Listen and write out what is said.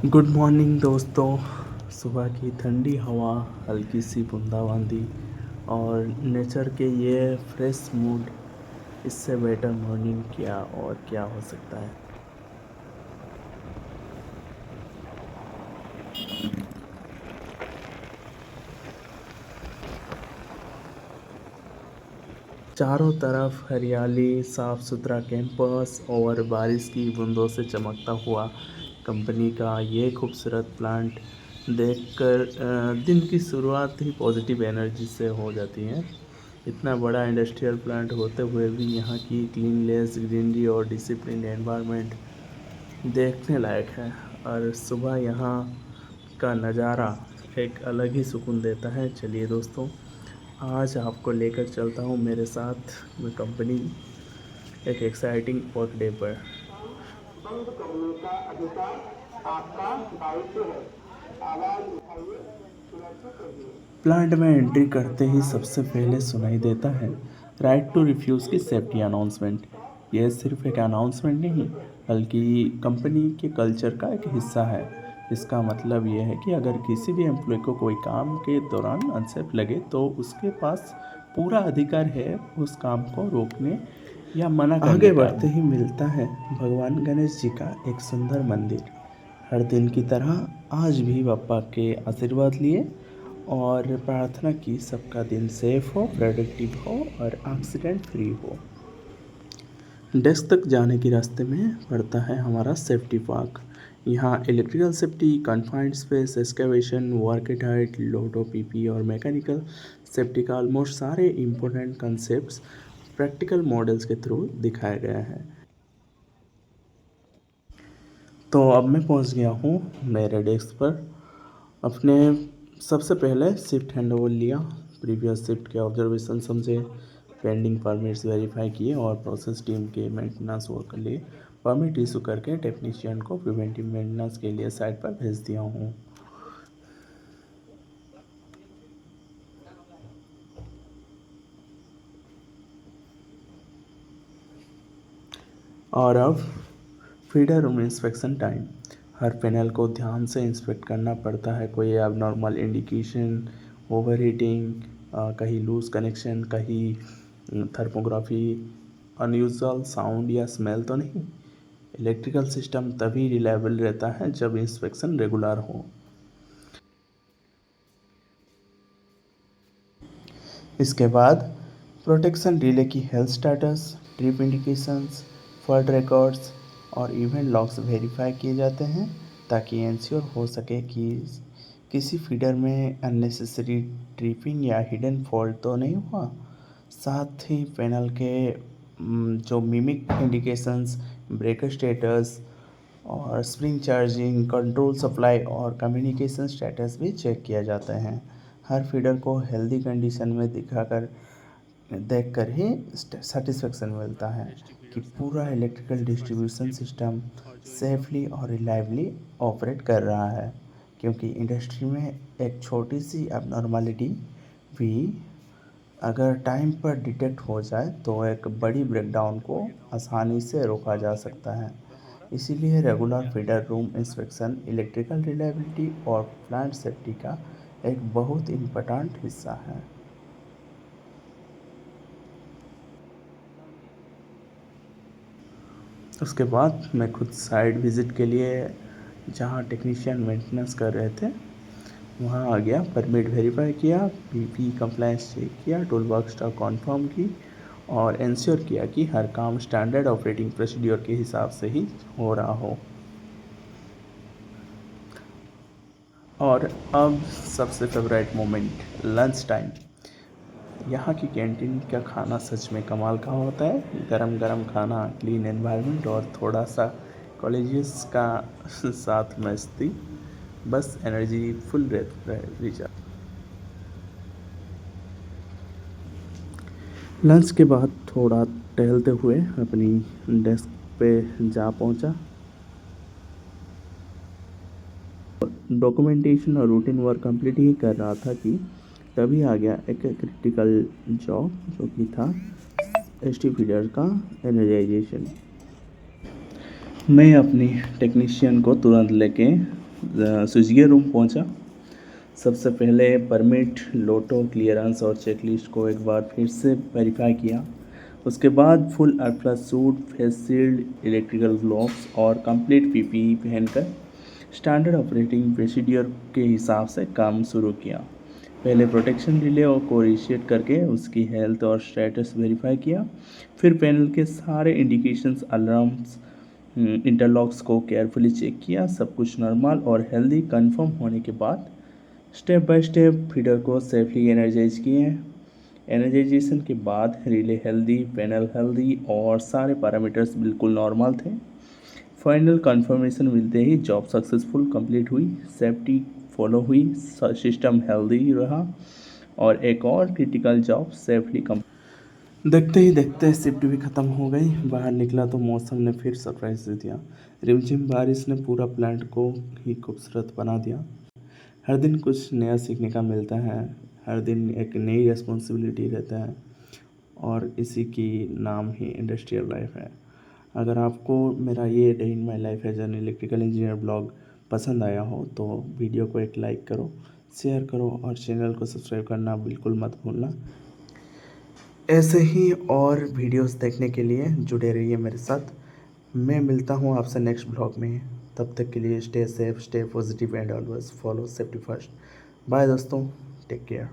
Good morning दोस्तों। सुबह की ठंडी हवा, हल्की सी बूंदाबांदी और नेचर के ये फ्रेश मूड, इससे बेटर मॉर्निंग क्या और क्या हो सकता है। चारों तरफ हरियाली, साफ सुथरा कैंपस और बारिश की बूंदों से चमकता हुआ कंपनी का ये खूबसूरत प्लांट देखकर दिन की शुरुआत ही पॉजिटिव एनर्जी से हो जाती है। इतना बड़ा इंडस्ट्रियल प्लांट होते हुए भी यहाँ की क्लीननेस, ग्रीनरी और डिसिप्लिन एनवायरनमेंट देखने लायक है। और सुबह यहाँ का नज़ारा एक अलग ही सुकून देता है। चलिए दोस्तों, आज आपको लेकर चलता हूँ मेरे साथ मैं कंपनी एक एक्साइटिंग वर्क डे पर। बंद करने का अधिकार आपका दायित्व है। आवाज उठाइए, सुरक्षित रहिए। प्लांट में एंट्री करते ही सबसे पहले सुनाई देता है राइट टू रिफ्यूज़ की सेफ्टी अनाउंसमेंट। यह सिर्फ एक अनाउंसमेंट नहीं, बल्कि कंपनी के कल्चर का एक हिस्सा है। इसका मतलब यह है कि अगर किसी भी एम्प्लॉय को कोई काम के दौरान अनसेफ लगे तो उसके पास पूरा अधिकार है उस काम को रोकने या मना करने का। आगे बढ़ते ही मिलता है भगवान गणेश जी का एक सुंदर मंदिर। हर दिन की तरह आज भी बाप्पा के आशीर्वाद लिए और प्रार्थना की सबका दिन सेफ हो, प्रोडक्टिव हो और एक्सीडेंट फ्री हो। डेस्क तक जाने के रास्ते में पड़ता है हमारा सेफ्टी पार्क। यहाँ electrical safety, confined space, excavation, work at height, Lotte PP और मैकेनिकल सेफ्टी का ऑलमोस्ट सारे इम्पोर्टेंट कंसेप्ट्स प्रैक्टिकल मॉडल्स के थ्रू दिखाया गया है। तो अब मैं पहुंच गया हूं मेरे डेस्क पर। अपने सबसे पहले शिफ्ट हैंडओवर लिया, प्रीवियस शिफ्ट के ऑब्जर्वेशन समझे, पेंडिंग परमिट्स वेरीफाई किए और प्रोसेस टीम के मेंटेनेंस वर्क के लिए परमिट इशू करके टेक्नीशियन को प्रिवेंटिव मेंटेनेंस के लिए साइट पर भेज दिया हूँ। और अब फीडर रूम इंस्पेक्शन टाइम। हर पैनल को ध्यान से इंस्पेक्ट करना पड़ता है। कोई एबनॉर्मल इंडिकेशन, ओवर हीटिंग, कहीं लूज कनेक्शन, कहीं थर्मोग्राफी, अनयूजुअल साउंड या स्मेल तो नहीं। इलेक्ट्रिकल सिस्टम तभी रिलायबल रहता है जब इंस्पेक्शन रेगुलर हो। इसके बाद प्रोटेक्शन रिले की health status, trip indications, fault records और इवेंट लॉग्स वेरीफाई किए जाते हैं ताकि इंश्योर हो सके कि किसी फीडर में अननेसेसरी ट्रिपिंग या हिडन फॉल्ट तो नहीं हुआ। साथ ही पैनल के जो मिमिक इंडिकेशंस, ब्रेकर स्टेटस और स्प्रिंग चार्जिंग, कंट्रोल सप्लाई और कम्युनिकेशन स्टेटस भी चेक किया जाता है। हर फीडर को हेल्दी कंडीशन में दिखाकर देखकर ही सेटिस्फेक्शन मिलता है कि पूरा इलेक्ट्रिकल डिस्ट्रीब्यूशन सिस्टम सेफली और रिलायबली ऑपरेट कर रहा है। क्योंकि इंडस्ट्री में एक छोटी सी एबनॉर्मलिटी भी अगर टाइम पर डिटेक्ट हो जाए तो एक बड़ी ब्रेकडाउन को आसानी से रोका जा सकता है। इसीलिए regular feeder room inspection electrical reliability और प्लांट सेफ्टी का एक बहुत इम्पोर्टेंट हिस्सा है। उसके बाद मैं खुद साइट विज़िट के लिए जहाँ टेक्नीशियन मेंटेनेंस कर रहे थे वहाँ आ गया। परमिट वेरीफाई किया, पीपी कंप्लायंस चेक किया, टूल बॉक्स स्टॉक कन्फर्म की और इंश्योर किया कि हर काम स्टैंडर्ड ऑपरेटिंग प्रोसीड्योर के हिसाब से ही हो रहा हो। और अब सबसे फेवरेट मोमेंट, लंच टाइम। यहाँ की कैंटीन का खाना सच में कमाल का होता है। गरम गरम खाना, क्लीन एनवायरनमेंट और थोड़ा सा कॉलेजियस का साथ मस्ती, बस एनर्जी फुल रिचार्ज। लंच के बाद थोड़ा टहलते हुए अपनी डेस्क पे जा पहुंचा। डॉक्यूमेंटेशन और रूटीन वर्क कंप्लीट ही कर रहा था कि तभी आ गया एक क्रिटिकल जॉब जो कि था एसटी फीडर का एनर्जाइजेशन। मैं अपनी टेक्नीशियन को तुरंत लेके स्विचगियर रूम पहुंचा। सबसे पहले परमिट, लोटो, क्लियरेंस और चेकलिस्ट को एक बार फिर से वेरीफाई किया। उसके बाद full ultra suit, face shield, electrical gloves और कंप्लीट पीपीई पहनकर स्टैंडर्ड ऑपरेटिंग प्रोसीडियर के हिसाब से काम शुरू किया। पहले प्रोटेक्शन रिले को रीसेट करके उसकी हेल्थ और स्टेटस वेरीफाई किया। फिर पैनल के सारे इंडिकेशंस, अलार्म्स, इंटरलॉक्स को केयरफुली चेक किया। सब कुछ नॉर्मल और हेल्दी कंफर्म होने के बाद स्टेप बाय स्टेप फीडर को सेफली एनर्जाइज किए। एनर्जाइजेशन के बाद रिले हेल्दी, पैनल हेल्दी और सारे पैरामीटर्स बिल्कुल नॉर्मल थे। फाइनल कंफर्मेशन मिलते ही जॉब सक्सेसफुल कंप्लीट हुई, सेफ्टी फॉलो हुई, सिस्टम हेल्दी रहा और एक और क्रिटिकल जॉब सेफली देखते ही देखते शिफ्ट भी ख़त्म हो गई। बाहर निकला तो मौसम ने फिर सरप्राइज दे दिया। रिमझिम बारिश ने पूरा प्लांट को ही खूबसूरत बना दिया। हर दिन कुछ नया सीखने का मिलता है, हर दिन एक नई रिस्पॉन्सिबिलिटी रहता है और इसी की नाम ही इंडस्ट्रियल लाइफ है। अगर आपको मेरा ये day in my life as an electrical engineer blog पसंद आया हो तो वीडियो को एक लाइक करो, शेयर करो और चैनल को सब्सक्राइब करना बिल्कुल मत भूलना। ऐसे ही और वीडियोस देखने के लिए जुड़े रहिए मेरे साथ। मैं मिलता हूँ आपसे नेक्स्ट ब्लॉग में। तब तक के लिए stay safe, stay positive and always follow safety first. Bye दोस्तों, टेक केयर।